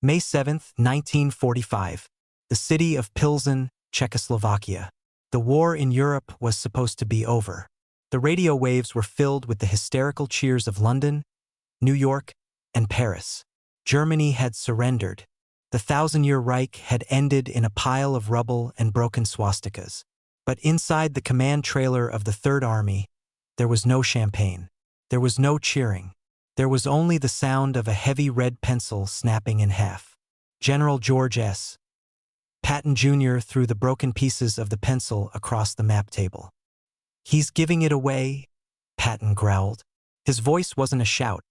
May 7, 1945. The city of Pilsen, Czechoslovakia. The war in Europe was supposed to be over. The radio waves were filled with the hysterical cheers of London, New York, and Paris. Germany had surrendered. The thousand-year Reich had ended in a pile of rubble and broken swastikas. But inside the command trailer of the Third Army, there was no champagne. There was no cheering. There was only the sound of a heavy red pencil snapping in half. General George S. Patton Jr. threw the broken pieces of the pencil across the map table. "He's giving it away," Patton growled. His voice wasn't a shout.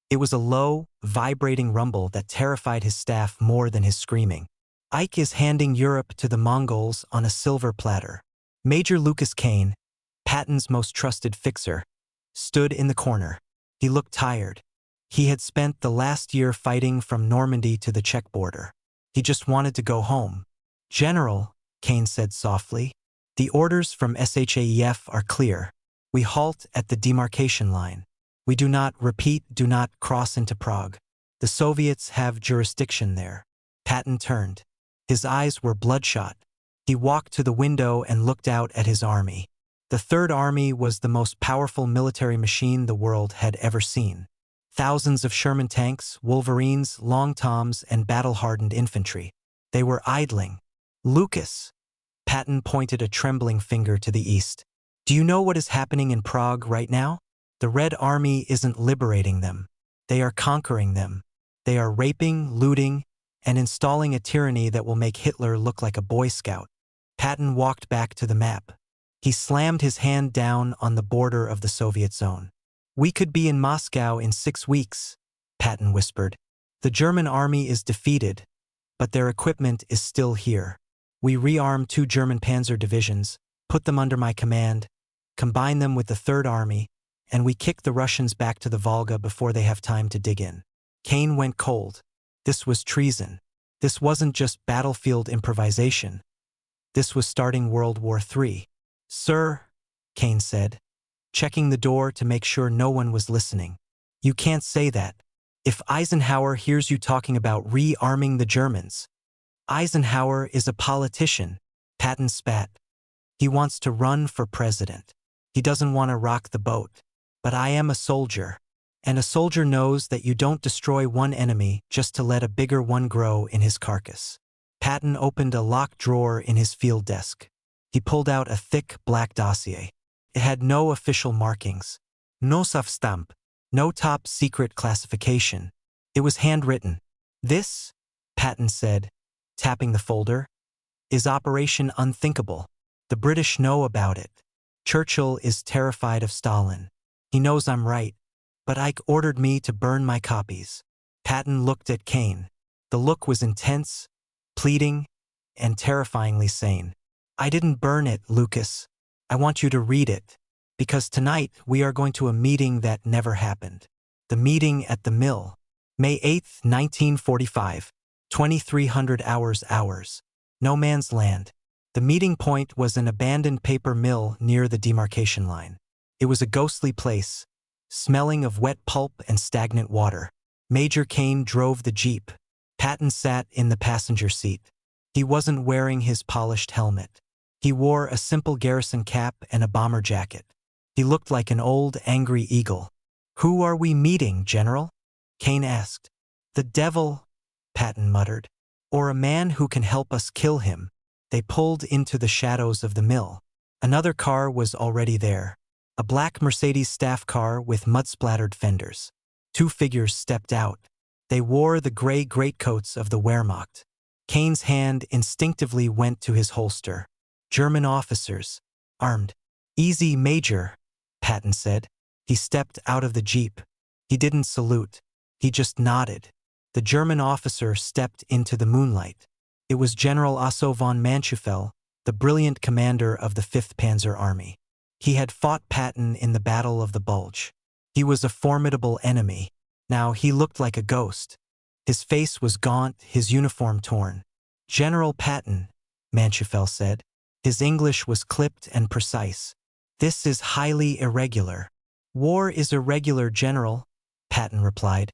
It was a low, vibrating rumble that terrified his staff more than his screaming. "Ike is handing Europe to the Mongols on a silver platter." Major Lucas Kane, Patton's most trusted fixer, stood in the corner. He looked tired. He had spent the last year fighting from Normandy to the Czech border. He just wanted to go home. "General," Kane said softly, "the orders from SHAEF are clear. We halt at the demarcation line. We do not cross into Prague. The Soviets have jurisdiction there." Patton turned. His eyes were bloodshot. He walked to the window and looked out at his army. The Third Army was the most powerful military machine the world had ever seen. Thousands of Sherman tanks, Wolverines, Long Toms, and battle-hardened infantry. They were idling. "Lucas," Patton pointed a trembling finger to the east. "Do you know what is happening in Prague right now? The Red Army isn't liberating them. They are conquering them. They are raping, looting, and installing a tyranny that will make Hitler look like a Boy Scout." Patton walked back to the map. He slammed his hand down on the border of the Soviet zone. "We could be in Moscow in 6 weeks," Patton whispered. "The German army is defeated, but their equipment is still here. We rearm 2 German panzer divisions, put them under my command, combine them with the Third Army, and we kick the Russians back to the Volga before they have time to dig in." Kane went cold. This was treason. This wasn't just battlefield improvisation. This was starting World War III. "Sir," Kane said, checking the door to make sure no one was listening, "you can't say that. If Eisenhower hears you talking about rearming the Germans." "Eisenhower is a politician," Patton spat. "He wants to run for president. He doesn't want to rock the boat. But I am a soldier. And a soldier knows that you don't destroy one enemy just to let a bigger one grow in his carcass." Patton opened a locked drawer in his field desk. He pulled out a thick, black dossier. It had no official markings. No stamp. No top-secret classification. It was handwritten. "This," Patton said, tapping the folder, "is Operation Unthinkable. The British know about it. Churchill is terrified of Stalin. He knows I'm right, but Ike ordered me to burn my copies." Patton looked at Kane. The look was intense, pleading, and terrifyingly sane. "I didn't burn it, Lucas. I want you to read it. Because tonight we are going to a meeting that never happened. The meeting at the mill. May 8, 1945. 2300 hours. No man's land. The meeting point was an abandoned paper mill near the demarcation line. It was a ghostly place, smelling of wet pulp and stagnant water. Major Kane drove the jeep. Patton sat in the passenger seat. He wasn't wearing his polished helmet. He wore a simple garrison cap and a bomber jacket. He looked like an old, angry eagle. "Who are we meeting, General?" Kane asked. "The devil," Patton muttered. "Or a man who can help us kill him." They pulled into the shadows of the mill. Another car was already there. A black Mercedes staff car with mud-splattered fenders. 2 figures stepped out. They wore the gray greatcoats of the Wehrmacht. Kane's hand instinctively went to his holster. German officers, armed. "Easy, Major," Patton said. He stepped out of the jeep. He didn't salute. He just nodded. The German officer stepped into the moonlight. It was General Otto von Manschufel, the brilliant commander of the 5th Panzer Army. He had fought Patton in the Battle of the Bulge. He was a formidable enemy. Now he looked like a ghost. His face was gaunt, his uniform torn. "General Patton," Manschufel said. His English was clipped and precise. "This is highly irregular." "War is irregular, General," Patton replied.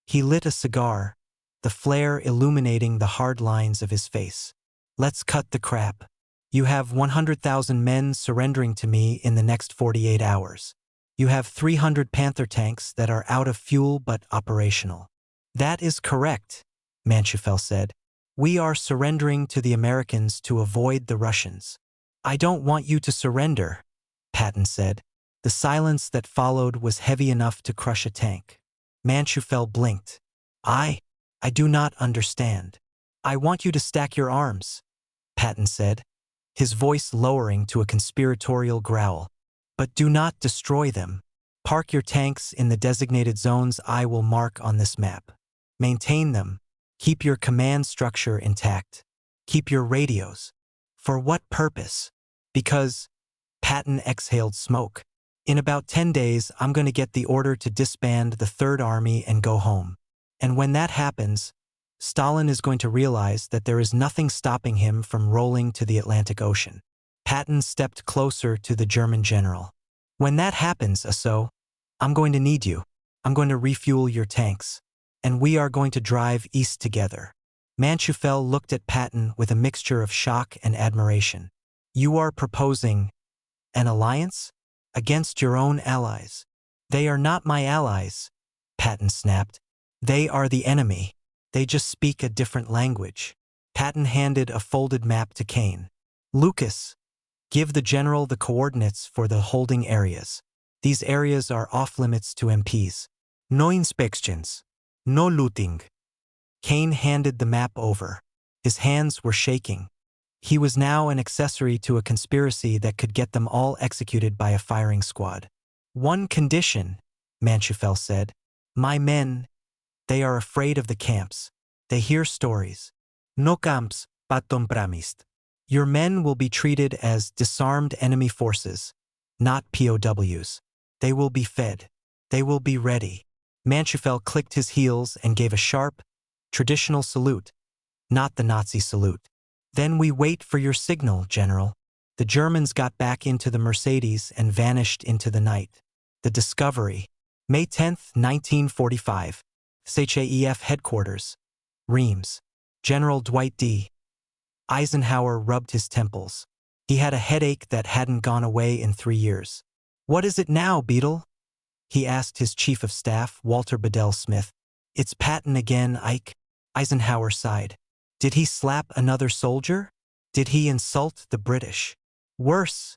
He lit a cigar. the flare illuminating the hard lines of his face. Let's cut the crap. You have 100,000 men surrendering to me in the next 48 hours. You have 300 Panther tanks that are out of fuel but operational. That is correct, Manchufel said. We are surrendering to the Americans to avoid the Russians. I don't want you to surrender, Patton said. The silence that followed was heavy enough to crush a tank. Manchufel blinked. I do not understand. I want you to stack your arms, Patton said, his voice lowering to a conspiratorial growl. But do not destroy them. Park your tanks in the designated zones I will mark on this map. Maintain them. Keep your command structure intact. Keep your radios. For what purpose? Because, Patton exhaled smoke. In about 10 days, I'm going to get the order to disband the Third Army and go home. And when that happens, Stalin is going to realize that there is nothing stopping him from rolling to the Atlantic Ocean. Patton stepped closer to the German general. When that happens, Asso, I'm going to need you. I'm going to refuel your tanks. And we are going to drive east together. Manchufel looked at Patton with a mixture of shock and admiration. You are proposing an alliance? Against your own allies. They are not my allies, Patton snapped. They are the enemy. They just speak a different language. Patton handed a folded map to Kane. Lucas, give the general the coordinates for the holding areas. These areas are off-limits to MPs. No inspections. No looting. Kane handed the map over. His hands were shaking. He was now an accessory to a conspiracy that could get them all executed by a firing squad. One condition, Manchufel said. My men, they are afraid of the camps. They hear stories. No camps, Patton promised. Your men will be treated as disarmed enemy forces, not POWs. They will be fed. They will be ready. Manchufel clicked his heels and gave a sharp, traditional salute, not the Nazi salute. Then we wait for your signal, General. The Germans got back into the Mercedes and vanished into the night. The Discovery. May 10, 1945. SHAEF Headquarters. Reims. General Dwight D. Eisenhower rubbed his temples. He had a headache that hadn't gone away in 3 years. What is it now, Beetle? He asked his chief of staff, Walter Bedell Smith. It's Patton again, Ike. Eisenhower sighed. Did he slap another soldier? Did he insult the British? Worse.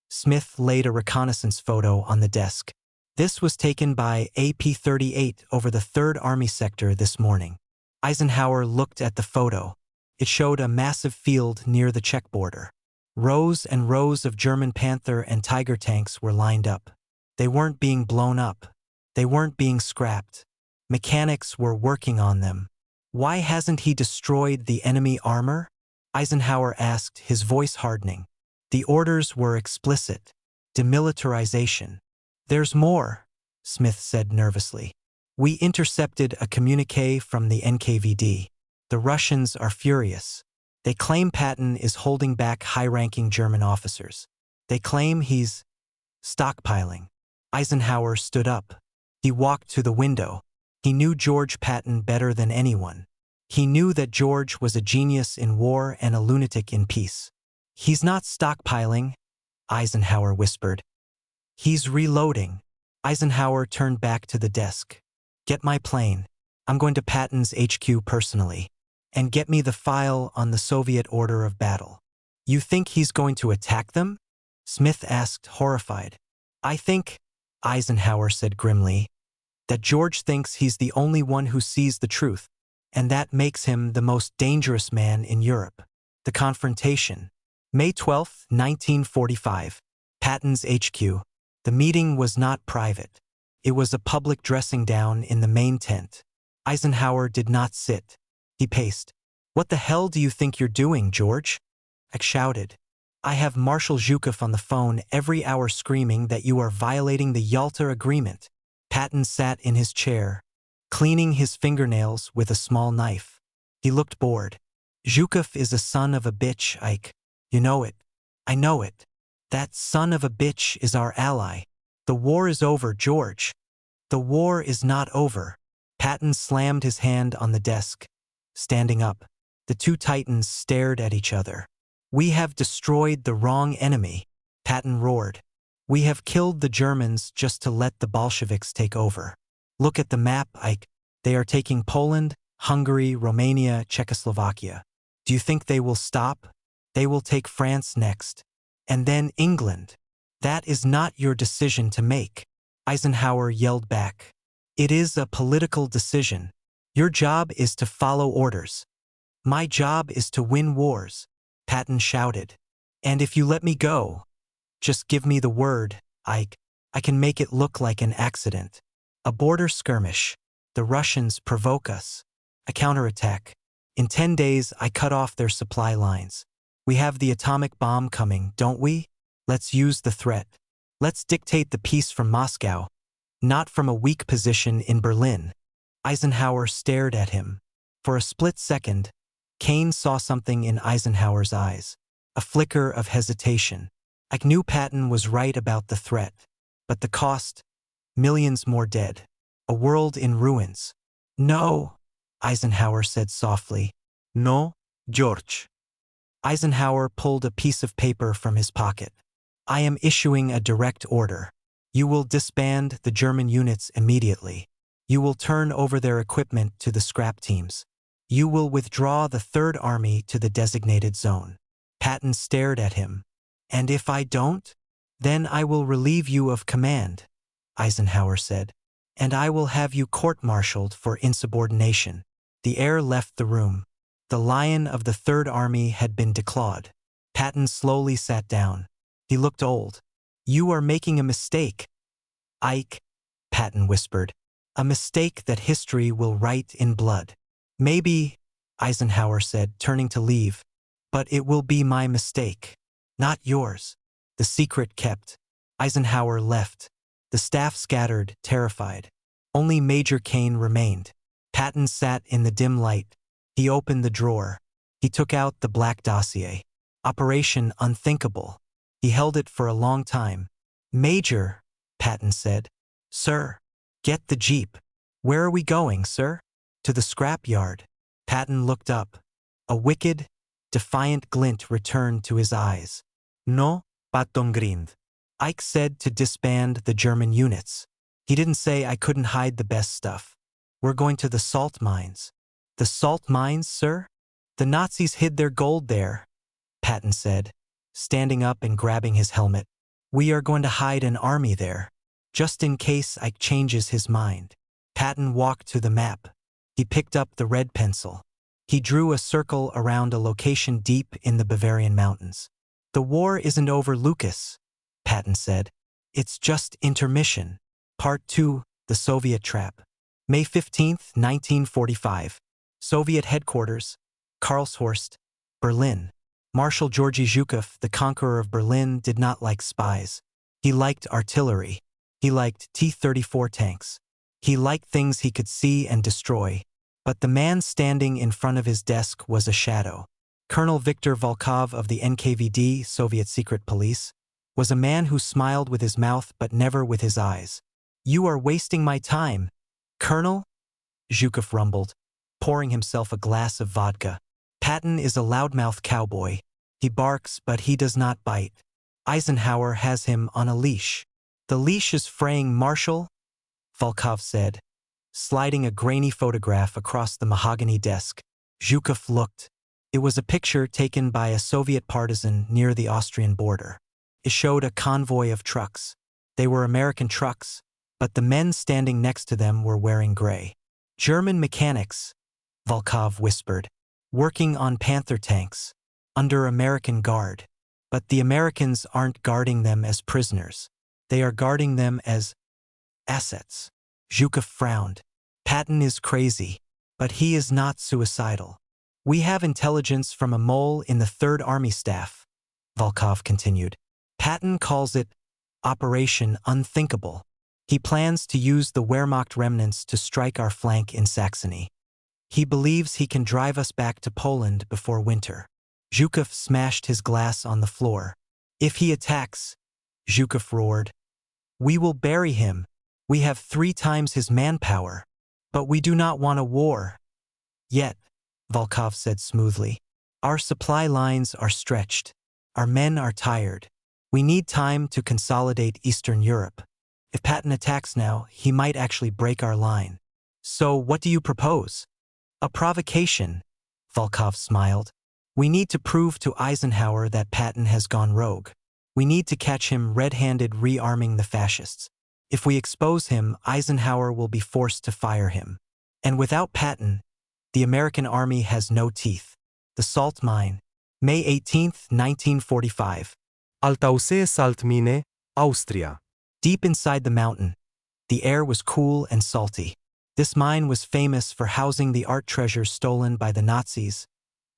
Smith laid a reconnaissance photo on the desk. This was taken by AP-38 over the 3rd Army sector this morning. Eisenhower looked at the photo. It showed a massive field near the Czech border. Rows and rows of German Panther and Tiger tanks were lined up. They weren't being blown up. They weren't being scrapped. Mechanics were working on them. Why hasn't he destroyed the enemy armor? Eisenhower asked, his voice hardening. The orders were explicit. Demilitarization. There's more, Smith said nervously. We intercepted a communique from the NKVD. The Russians are furious. They claim Patton is holding back high-ranking German officers. They claim he's stockpiling. Eisenhower stood up. He walked to the window. He knew George Patton better than anyone. He knew that George was a genius in war and a lunatic in peace. He's not stockpiling, Eisenhower whispered. He's reloading. Eisenhower turned back to the desk. Get my plane. I'm going to Patton's HQ personally. And get me the file on the Soviet order of battle. You think he's going to attack them? Smith asked, horrified. I think, Eisenhower said grimly, that George thinks he's the only one who sees the truth, and that makes him the most dangerous man in Europe. The confrontation. May 12, 1945. Patton's HQ. The meeting was not private. It was a public dressing down in the main tent. Eisenhower did not sit. He paced. What the hell do you think you're doing, George? I shouted. I have Marshal Zhukov on the phone every hour screaming that you are violating the Yalta Agreement. Patton sat in his chair, cleaning his fingernails with a small knife. He looked bored. Zhukov is a son of a bitch, Ike. You know it. I know it. That son of a bitch is our ally. The war is over, George. The war is not over. Patton slammed his hand on the desk. Standing up, the two titans stared at each other. "We have destroyed the wrong enemy," Patton roared. "We have killed the Germans just to let the Bolsheviks take over. Look at the map, Ike. They are taking Poland, Hungary, Romania, Czechoslovakia. Do you think they will stop? They will take France next. And then England. That is not your decision to make," Eisenhower yelled back. "It is a political decision. Your job is to follow orders. My job is to win wars," Patton shouted. "And if you let me go, just give me the word, Ike. I can make it look like an accident. A border skirmish. The Russians provoke us. A counterattack. In 10 days, I cut off their supply lines. We have the atomic bomb coming, don't we? Let's use the threat. Let's dictate the peace from Moscow, not from a weak position in Berlin." Eisenhower stared at him. For a split second, Kane saw something in Eisenhower's eyes, a flicker of hesitation. I knew Patton was right about the threat, but the cost, millions more dead, a world in ruins. "No," Eisenhower said softly. "No, George." Eisenhower pulled a piece of paper from his pocket. "I am issuing a direct order. You will disband the German units immediately. You will turn over their equipment to the scrap teams. You will withdraw the Third Army to the designated zone." Patton stared at him. "And if I don't? Then I will relieve you of command," Eisenhower said. "And I will have you court-martialed for insubordination." The air left the room. The lion of the Third Army had been declawed. Patton slowly sat down. He looked old. "You are making a mistake, Ike," Patton whispered. "A mistake that history will write in blood." "Maybe," Eisenhower said, turning to leave, "but it will be my mistake, not yours." The secret kept. Eisenhower left. The staff scattered, terrified. Only Major Kane remained. Patton sat in the dim light. He opened the drawer. He took out the black dossier. Operation Unthinkable. He held it for a long time. "Major," Patton said. "Sir." "Get the jeep." "Where are we going, sir?" "To the scrap yard." Patton looked up. A wicked, defiant glint returned to his eyes. "No, Patton grinned. Ike said to disband the German units. He didn't say I couldn't hide the best stuff. We're going to the salt mines." "The salt mines, sir?" "The Nazis hid their gold there," Patton said, standing up and grabbing his helmet. "We are going to hide an army there, just in case Ike changes his mind." Patton walked to the map. He picked up the red pencil. He drew a circle around a location deep in the Bavarian mountains. "The war isn't over, Lucas," Patton said. "It's just intermission." Part 2, The Soviet Trap. May 15, 1945. Soviet headquarters, Karlshorst, Berlin. Marshal Georgy Zhukov, the conqueror of Berlin, did not like spies. He liked artillery. He liked T-34 tanks. He liked things he could see and destroy. But the man standing in front of his desk was a shadow. Colonel Viktor Volkov of the NKVD, Soviet Secret Police, was a man who smiled with his mouth but never with his eyes. "You are wasting my time, Colonel," Zhukov rumbled, pouring himself a glass of vodka. "Patton is a loudmouth cowboy. He barks, but he does not bite. Eisenhower has him on a leash." "The leash is fraying, Marshal," Volkov said, sliding a grainy photograph across the mahogany desk. Zhukov looked. It was a picture taken by a Soviet partisan near the Austrian border. It showed a convoy of trucks. They were American trucks, but the men standing next to them were wearing gray. "German mechanics," Volkov whispered, "working on Panther tanks, under American guard. But the Americans aren't guarding them as prisoners. They are guarding them as assets." Zhukov frowned. "Patton is crazy, but he is not suicidal. We have intelligence from a mole in the Third Army staff," Volkov continued. "Patton calls it Operation Unthinkable. He plans to use the Wehrmacht remnants to strike our flank in Saxony. He believes he can drive us back to Poland before winter." Zhukov smashed his glass on the floor. "If he attacks," Zhukov roared, "we will bury him. We have 3 times his manpower. But we do not want a war. Yet." Volkov said smoothly. Our supply lines are stretched. Our men are tired. We need time to consolidate Eastern Europe. If Patton attacks now, he might actually break our line. So what do you propose? A provocation, Volkov smiled. We need to prove to Eisenhower that Patton has gone rogue. We need to catch him red-handed rearming the fascists. If we expose him, Eisenhower will be forced to fire him. And without Patton, the American army has no teeth. The Salt Mine, May 18, 1945. Altauce Saltmine, Austria. Deep inside the mountain, the air was cool and salty. This mine was famous for housing the art treasures stolen by the Nazis,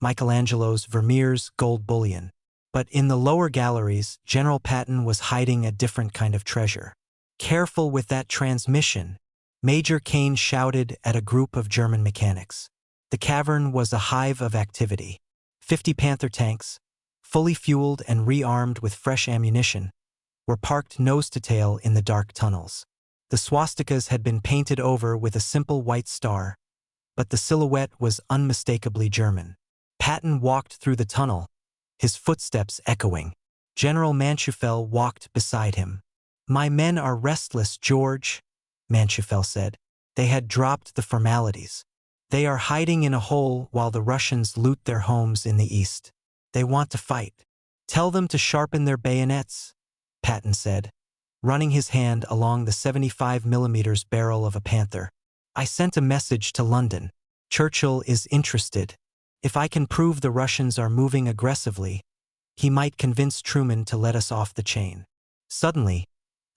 Michelangelo's Vermeer's gold bullion. But in the lower galleries, General Patton was hiding a different kind of treasure. Careful with that transmission, Major Kane shouted at a group of German mechanics. The cavern was a hive of activity. 50 Panther tanks, fully fueled and rearmed with fresh ammunition, were parked nose to tail in the dark tunnels. The swastikas had been painted over with a simple white star, but the silhouette was unmistakably German. Patton walked through the tunnel, his footsteps echoing. General Manschufel walked beside him. My men are restless, George, Manschufel said. They had dropped the formalities. They are hiding in a hole while the Russians loot their homes in the east. They want to fight. Tell them to sharpen their bayonets, Patton said, running his hand along the 75mm barrel of a Panther. I sent a message to London. Churchill is interested. If I can prove the Russians are moving aggressively, he might convince Truman to let us off the chain. Suddenly,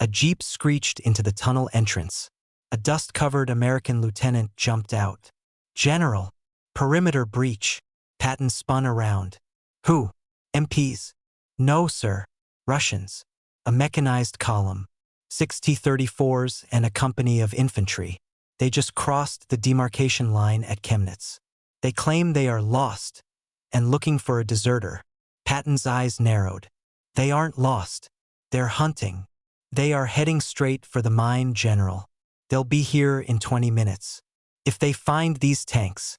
a jeep screeched into the tunnel entrance. A dust-covered American lieutenant jumped out. General, perimeter breach. Patton spun around. Who? MPs? No, sir. Russians. A mechanized column. 6 T-34s and a company of infantry. They just crossed the demarcation line at Chemnitz. They claim they are lost and looking for a deserter. Patton's eyes narrowed. They aren't lost. They're hunting. They are heading straight for the mine, General. They'll be here in 20 minutes. If they find these tanks,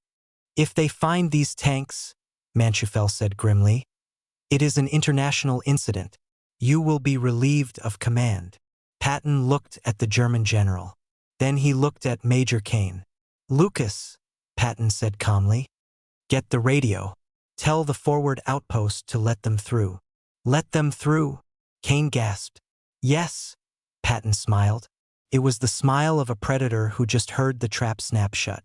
Manschufel said grimly, it is an international incident. You will be relieved of command. Patton looked at the German general. Then he looked at Major Kane. Lucas, Patton said calmly, get the radio. Tell the forward outpost to let them through. Let them through, Kane gasped. Yes, Patton smiled. It was the smile of a predator who just heard the trap snap shut.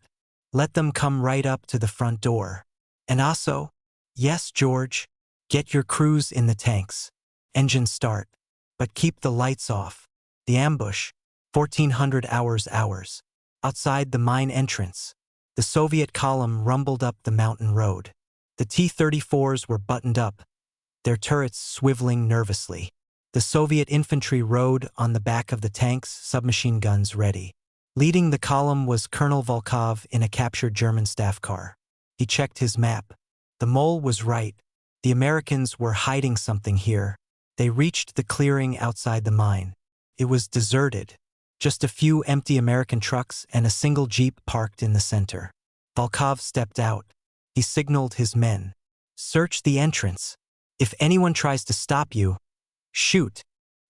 Let them come right up to the front door. And also, yes, George, get your crews in the tanks. Engine start. But keep the lights off. The ambush, 1400 hours. Outside the mine entrance, the Soviet column rumbled up the mountain road. The T-34s were buttoned up, their turrets swiveling nervously. The Soviet infantry rode on the back of the tanks, submachine guns ready. Leading the column was Colonel Volkov in a captured German staff car. He checked his map. The mole was right. The Americans were hiding something here. They reached the clearing outside the mine. It was deserted. Just a few empty American trucks and a single jeep parked in the center. Volkov stepped out. He signaled his men. Search the entrance. If anyone tries to stop you, shoot.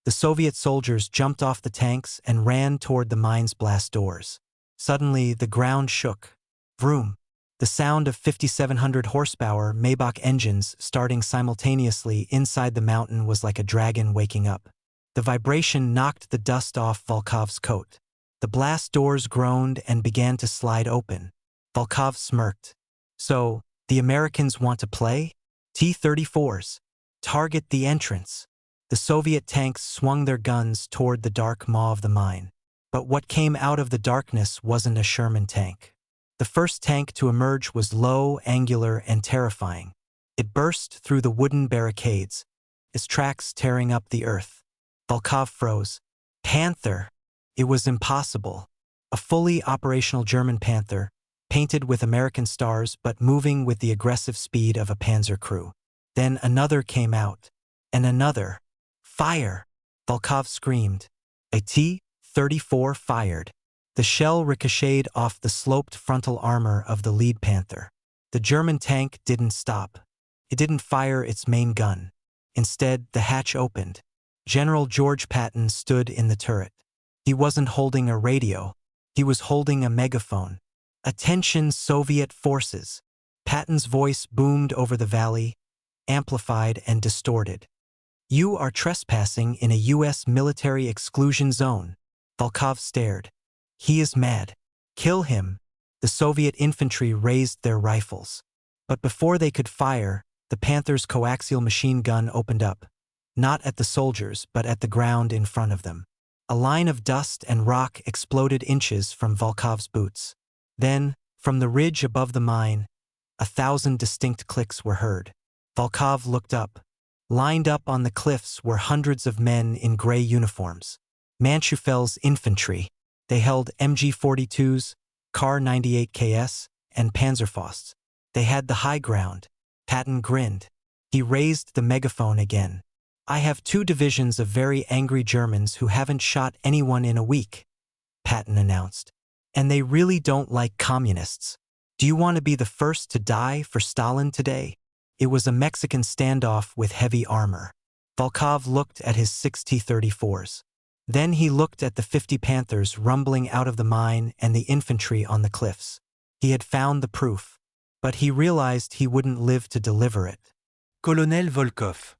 The Soviet soldiers jumped off the tanks and ran toward the mine's blast doors. Suddenly, the ground shook. Vroom. The sound of 5,700 horsepower Maybach engines starting simultaneously inside the mountain was like a dragon waking up. The vibration knocked the dust off Volkov's coat. The blast doors groaned and began to slide open. Volkov smirked. So, the Americans want to play? T-34s. Target the entrance. The Soviet tanks swung their guns toward the dark maw of the mine. But what came out of the darkness wasn't a Sherman tank. The first tank to emerge was low, angular, and terrifying. It burst through the wooden barricades, its tracks tearing up the earth. Volkov froze. Panther! It was impossible. A fully operational German Panther, painted with American stars but moving with the aggressive speed of a panzer crew. Then another came out. And another. Fire! Volkov screamed. A T-34 fired. The shell ricocheted off the sloped frontal armor of the lead Panther. The German tank didn't stop. It didn't fire its main gun. Instead, the hatch opened. General George Patton stood in the turret. He wasn't holding a radio. He was holding a megaphone. "Attention, Soviet forces." Patton's voice boomed over the valley, amplified and distorted. "You are trespassing in a U.S. military exclusion zone." Volkov stared. "He is mad. Kill him." The Soviet infantry raised their rifles. But before they could fire, the Panther's coaxial machine gun opened up. Not at the soldiers, but at the ground in front of them. A line of dust and rock exploded inches from Volkov's boots. Then, from the ridge above the mine, 1,000 distinct clicks were heard. Volkov looked up. Lined up on the cliffs were hundreds of men in gray uniforms. Manchufel's infantry. They held MG-42s, Kar 98KS, and Panzerfausts. They had the high ground. Patton grinned. He raised the megaphone again. "I have 2 divisions of very angry Germans who haven't shot anyone in a week," Patton announced. "And they really don't like communists. Do you want to be the first to die for Stalin today?" It was a Mexican standoff with heavy armor. Volkov looked at his 6 T-34s. Then he looked at the 50 Panthers rumbling out of the mine and the infantry on the cliffs. He had found the proof, but he realized he wouldn't live to deliver it. Colonel Volkov.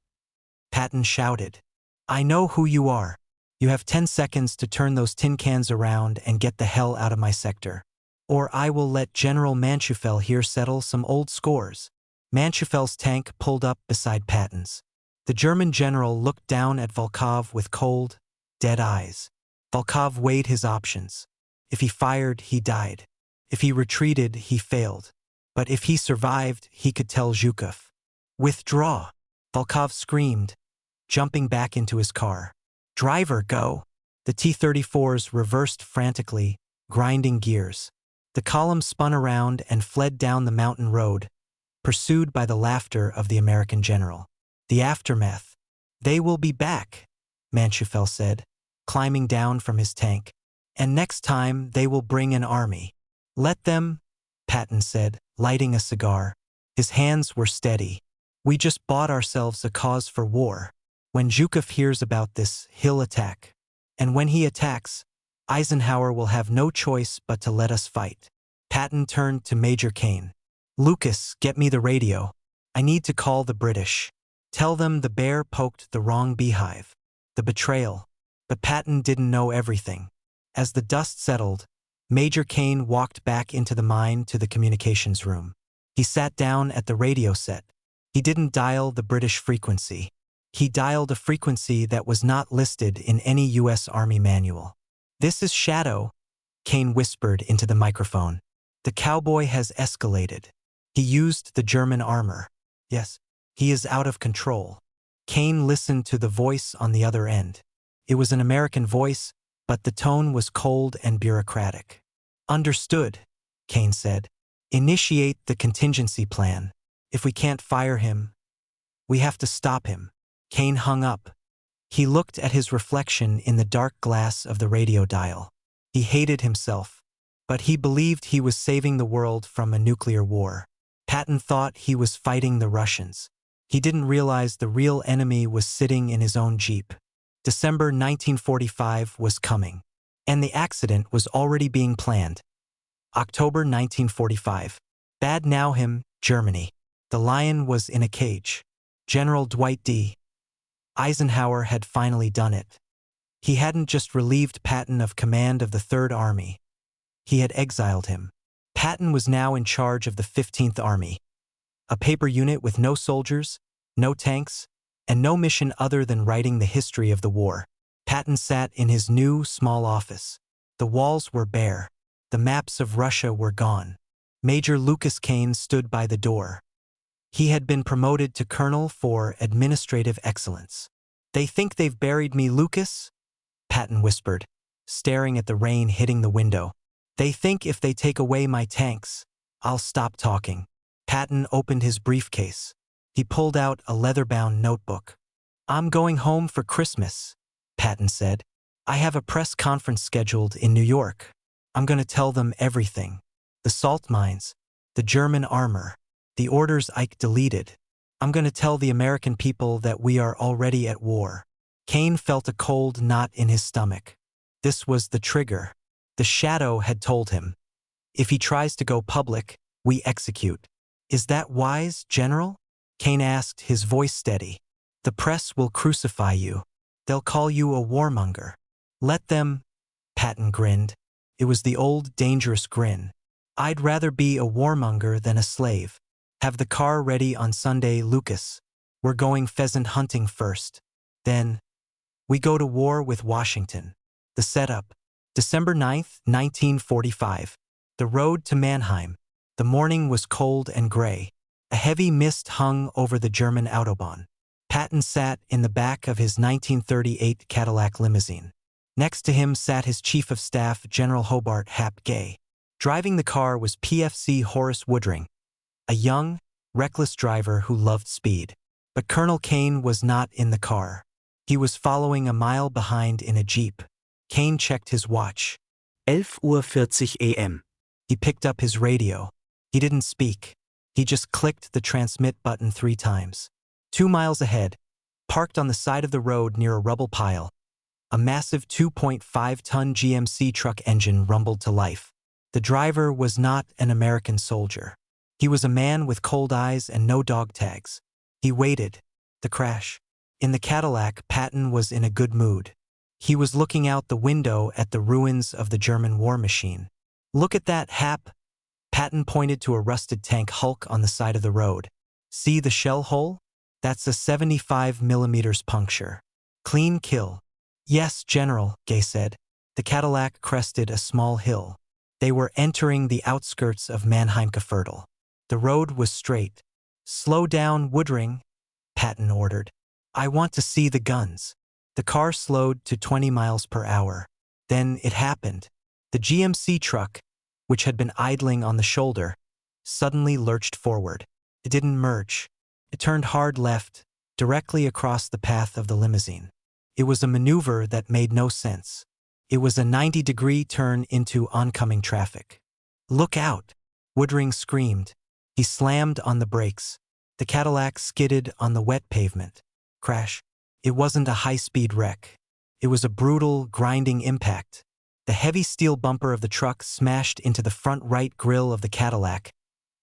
Patton shouted. "I know who you are. You have 10 seconds to turn those tin cans around and get the hell out of my sector. Or I will let General Manchufel here settle some old scores." Manchufel's tank pulled up beside Patton's. The German general looked down at Volkov with cold, dead eyes. Volkov weighed his options. If he fired, he died. If he retreated, he failed. But if he survived, he could tell Zhukov. "Withdraw!" Volkov screamed, jumping back into his car. "Driver, go!" The T-34s reversed frantically, grinding gears. The column spun around and fled down the mountain road, pursued by the laughter of the American general. The aftermath. "They will be back," Manchufel said, climbing down from his tank. "And next time they will bring an army." "Let them," Patton said, lighting a cigar. His hands were steady. "We just bought ourselves a cause for war. When Zhukov hears about this, he'll attack. And when he attacks, Eisenhower will have no choice but to let us fight." Patton turned to Major Kane. "Lucas, get me the radio. I need to call the British. Tell them the bear poked the wrong beehive. The betrayal." But Patton didn't know everything. As the dust settled, Major Kane walked back into the mine to the communications room. He sat down at the radio set. He didn't dial the British frequency. He dialed a frequency that was not listed in any U.S. Army manual. "This is Shadow," Kane whispered into the microphone. "The cowboy has escalated. He used the German armor. Yes, he is out of control." Kane listened to the voice on the other end. It was an American voice, but the tone was cold and bureaucratic. "Understood," Kane said. "Initiate the contingency plan. If we can't fire him, we have to stop him." Kane hung up. He looked at his reflection in the dark glass of the radio dial. He hated himself, but he believed he was saving the world from a nuclear war. Patton thought he was fighting the Russians. He didn't realize the real enemy was sitting in his own Jeep. December 1945 was coming, and the accident was already being planned. October 1945. Bad Nauheim, Germany. The lion was in a cage. General Dwight D. Eisenhower had finally done it. He hadn't just relieved Patton of command of the Third Army. He had exiled him. Patton was now in charge of the 15th Army, a paper unit with no soldiers, no tanks, and no mission other than writing the history of the war. Patton sat in his new, small office. The walls were bare. The maps of Russia were gone. Major Lucas Kane stood by the door. He had been promoted to colonel for administrative excellence. "They think they've buried me, Lucas?" Patton whispered, staring at the rain hitting the window. "They think if they take away my tanks, I'll stop talking." Patton opened his briefcase. He pulled out a leather-bound notebook. "I'm going home for Christmas," Patton said. "I have a press conference scheduled in New York. I'm going to tell them everything. The salt mines, the German armor, The orders Ike deleted. I'm going to tell the American people that we are already at war. Kane felt a cold knot in his stomach. This was the trigger. The shadow had told him. If he tries to go public, we execute. Is that wise, General? Kane asked, his voice steady. The press will crucify you. They'll call you a warmonger. Let them, Patton grinned. It was the old, dangerous grin. I'd rather be a warmonger than a slave. Have the car ready on Sunday, Lucas. We're going pheasant hunting first. Then, we go to war with Washington. The setup. December 9th, 1945. The road to Mannheim. The morning was cold and gray. A heavy mist hung over the German Autobahn. Patton sat in the back of his 1938 Cadillac limousine. Next to him sat his Chief of Staff, General Hobart Hap Gay. Driving the car was PFC Horace Woodring, a young, reckless driver who loved speed. But Colonel Kane was not in the car. He was following a mile behind in a Jeep. Kane checked his watch. 11:40 a.m. He picked up his radio. He didn't speak. He just clicked the transmit button 3 times. 2 miles ahead, parked on the side of the road near a rubble pile, a massive 2.5-ton GMC truck engine rumbled to life. The driver was not an American soldier. He was a man with cold eyes and no dog tags. He waited. The crash. In the Cadillac, Patton was in a good mood. He was looking out the window at the ruins of the German war machine. Look at that, Hap. Patton pointed to a rusted tank hulk on the side of the road. See the shell hole? That's a 75mm puncture. Clean kill. Yes, General, Gay said. The Cadillac crested a small hill. They were entering the outskirts of Mannheim-Geferdel. The road was straight. Slow down, Woodring, Patton ordered. I want to see the guns. The car slowed to 20 miles per hour. Then it happened. The GMC truck, which had been idling on the shoulder, suddenly lurched forward. It didn't merge. It turned hard left, directly across the path of the limousine. It was a maneuver that made no sense. It was a 90-degree turn into oncoming traffic. Look out! Woodring screamed. He slammed on the brakes. The Cadillac skidded on the wet pavement. Crash. It wasn't a high-speed wreck. It was a brutal, grinding impact. The heavy steel bumper of the truck smashed into the front right grille of the Cadillac,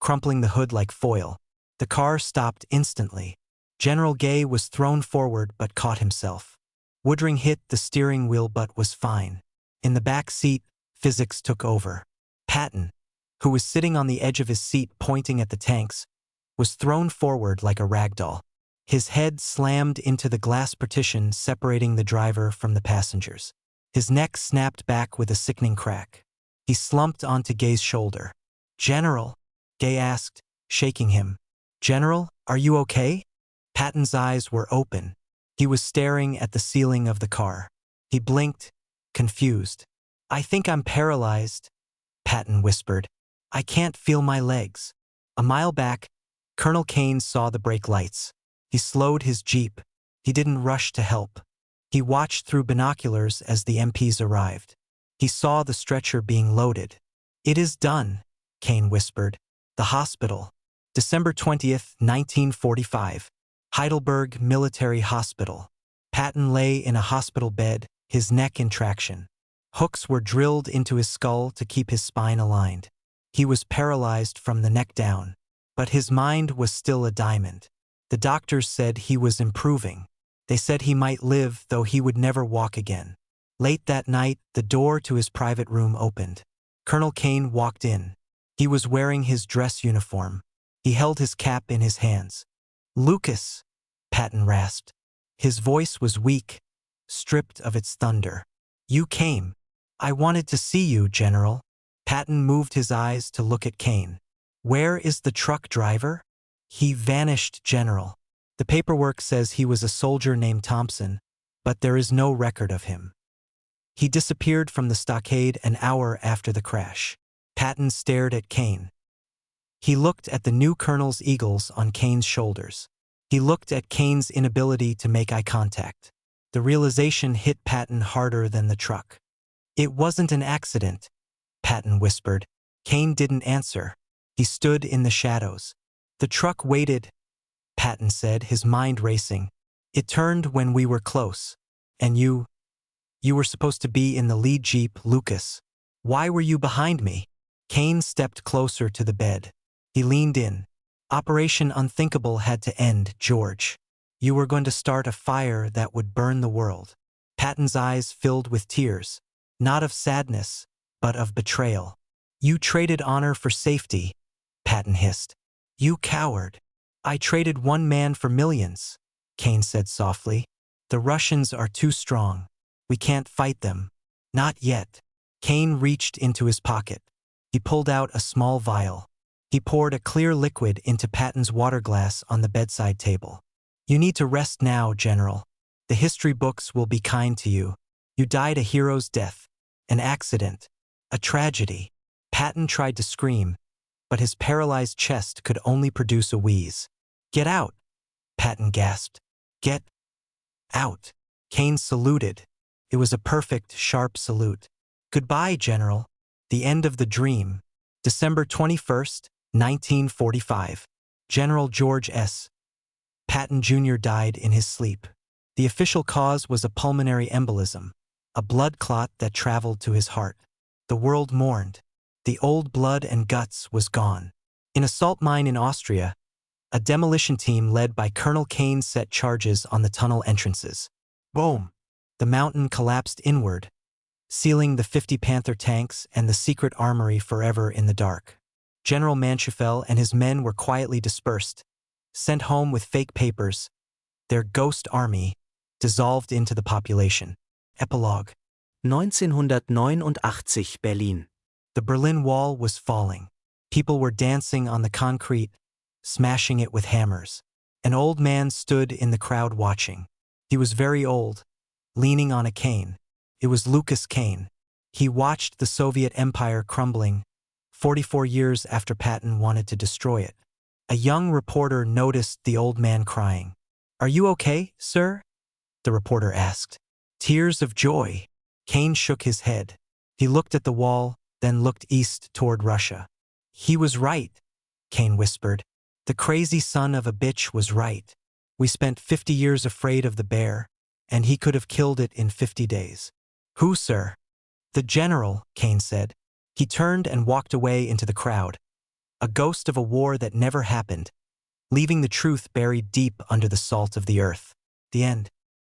crumpling the hood like foil. The car stopped instantly. General Gay was thrown forward but caught himself. Woodring hit the steering wheel but was fine. In the back seat, physics took over. Patton, who was sitting on the edge of his seat pointing at the tanks, was thrown forward like a rag doll. His head slammed into the glass partition separating the driver from the passengers. His neck snapped back with a sickening crack. He slumped onto Gay's shoulder. General, Gay asked, shaking him. General, are you okay? Patton's eyes were open. He was staring at the ceiling of the car. He blinked, confused. I think I'm paralyzed, Patton whispered. I can't feel my legs. A mile back, Colonel Kane saw the brake lights. He slowed his Jeep. He didn't rush to help. He watched through binoculars as the MPs arrived. He saw the stretcher being loaded. It is done, Kane whispered. The hospital. December 20th, 1945. Heidelberg Military Hospital. Patton lay in a hospital bed, his neck in traction. Hooks were drilled into his skull to keep his spine aligned. He was paralyzed from the neck down. But his mind was still a diamond. The doctors said he was improving. They said he might live, though he would never walk again. Late that night, the door to his private room opened. Colonel Kane walked in. He was wearing his dress uniform. He held his cap in his hands. Lucas, Patton rasped. His voice was weak, stripped of its thunder. You came. I wanted to see you, General. Patton moved his eyes to look at Kane. Where is the truck driver? He vanished, General. The paperwork says he was a soldier named Thompson, but there is no record of him. He disappeared from the stockade an hour after the crash. Patton stared at Kane. He looked at the new colonel's eagles on Kane's shoulders. He looked at Kane's inability to make eye contact. The realization hit Patton harder than the truck. It wasn't an accident, Patton whispered. Kane didn't answer. He stood in the shadows. The truck waited, Patton said, his mind racing. It turned when we were close. And you were supposed to be in the lead jeep, Lucas. Why were you behind me? Kane stepped closer to the bed. He leaned in. Operation Unthinkable had to end, George. You were going to start a fire that would burn the world. Patton's eyes filled with tears, not of sadness, but of betrayal. You traded honor for safety, Patton hissed. You coward. I traded one man for millions, Kane said softly. The Russians are too strong. We can't fight them. Not yet. Kane reached into his pocket. He pulled out a small vial. He poured a clear liquid into Patton's water glass on the bedside table. You need to rest now, General. The history books will be kind to you. You died a hero's death. An accident. A tragedy. Patton tried to scream, but his paralyzed chest could only produce a wheeze. Get out, Patton gasped. Get out. Kane saluted. It was a perfect, sharp salute. Goodbye, General. The end of the dream. December 21st, 1945. General George S. Patton Jr. died in his sleep. The official cause was a pulmonary embolism, a blood clot that traveled to his heart. The world mourned. The old blood and guts was gone. In a salt mine in Austria, a demolition team led by Colonel Kane set charges on the tunnel entrances. Boom! The mountain collapsed inward, sealing the 50 Panther tanks and the secret armory forever in the dark. General Manchufel and his men were quietly dispersed, sent home with fake papers. Their ghost army dissolved into the population. Epilogue. 1989 Berlin. The Berlin Wall was falling. People were dancing on the concrete, smashing it with hammers. An old man stood in the crowd watching. He was very old, leaning on a cane. It was Lucas Kane. He watched the Soviet Empire crumbling, 44 years after Patton wanted to destroy it. A young reporter noticed the old man crying. Are you okay, sir? The reporter asked. Tears of joy. Kane shook his head. He looked at the wall, then looked east toward Russia. He was right, Kane whispered. The crazy son of a bitch was right. We spent 50 years afraid of the bear, and he could have killed it in 50 days. Who, sir? The general, Kane said. He turned and walked away into the crowd. A ghost of a war that never happened, leaving the truth buried deep under the salt of the earth. The end.